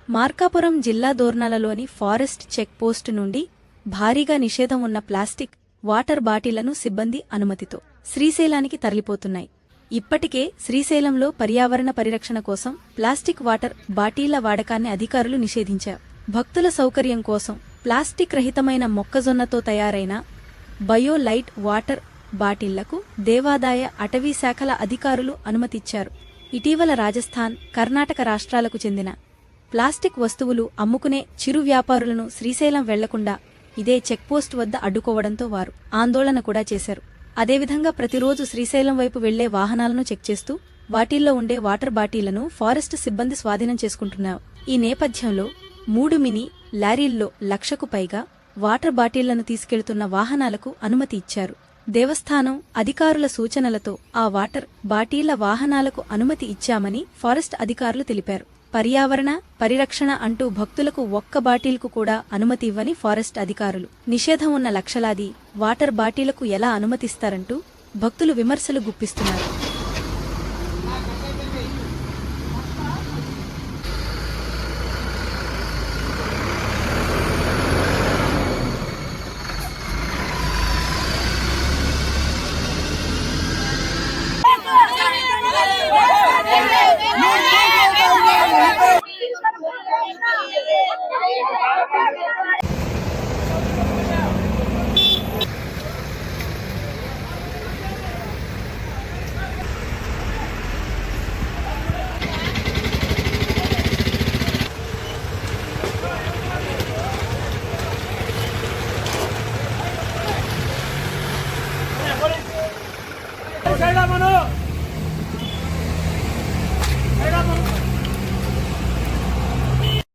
మార్కాపురం జిల్లా దోర్నాలలోని forest check post నుండి భారీగా నిషేధం ఉన్న ప్లాస్టిక్ వాటర్ బాటిళ్లను సిబ్బంది అనుమతితో శ్రీశైలానికి తరలిపోతున్నాయి. ఇప్పటికే శ్రీశైలంలో పర్యావరణ పరిరక్షణ కోసం ప్లాస్టిక్ వాటర్ బాటిళ్ల వాడకాన్ని అధికారులు నిషేధించారు. భక్తుల సౌకర్యం కోసం ప్లాస్టిక్ రహితమైన మొక్కజొన్నతో తయారైన బయో లైట్ వాటర్ బాటిళ్లకు దేవాదాయ అటవీ శాఖల అధికారులు అనుమతిచ్చారు. ఇటీవల రాజస్థాన్, కర్ణాటక రాష్ట్రాలకు చెందిన ప్లాస్టిక్ వస్తువులు అమ్ముకునే చిరు వ్యాపారులను శ్రీశైలం వెళ్లకుండా ఇదే చెక్పోస్ట్ వద్ద అడ్డుకోవడంతో వారు ఆందోళన కూడా చేశారు. అదేవిధంగా ప్రతిరోజు శ్రీశైలం వైపు వెళ్లే వాహనాలను చెక్ చేస్తూ వాటిల్లో ఉండే వాటర్ బాటిళ్లను ఫారెస్ట్ సిబ్బంది స్వాధీనం చేసుకుంటున్నారు. ఈ నేపథ్యంలో 3 మినీ లారీల్లో 1,00,000కు పైగా వాటర్ బాటిళ్లను తీసుకెళ్తున్న వాహనాలకు అనుమతి ఇచ్చారు. దేవస్థానం అధికారుల సూచనలతో ఆ వాటర్ బాటిళ్ల వాహనాలకు అనుమతి ఇచ్చామని ఫారెస్ట్ అధికారులు తెలిపారు. పర్యావరణ పరిరక్షణ అంటూ భక్తులకు ఒక్క బాటిల్కు కూడా అనుమతి ఇవ్వని ఫారెస్ట్ అధికారులు నిషేధం ఉన్న లక్షలాది వాటర్ బాటిళ్లకు ఎలా అనుమతిస్తారంటూ భక్తులు విమర్శలు గుప్పిస్తున్నారు.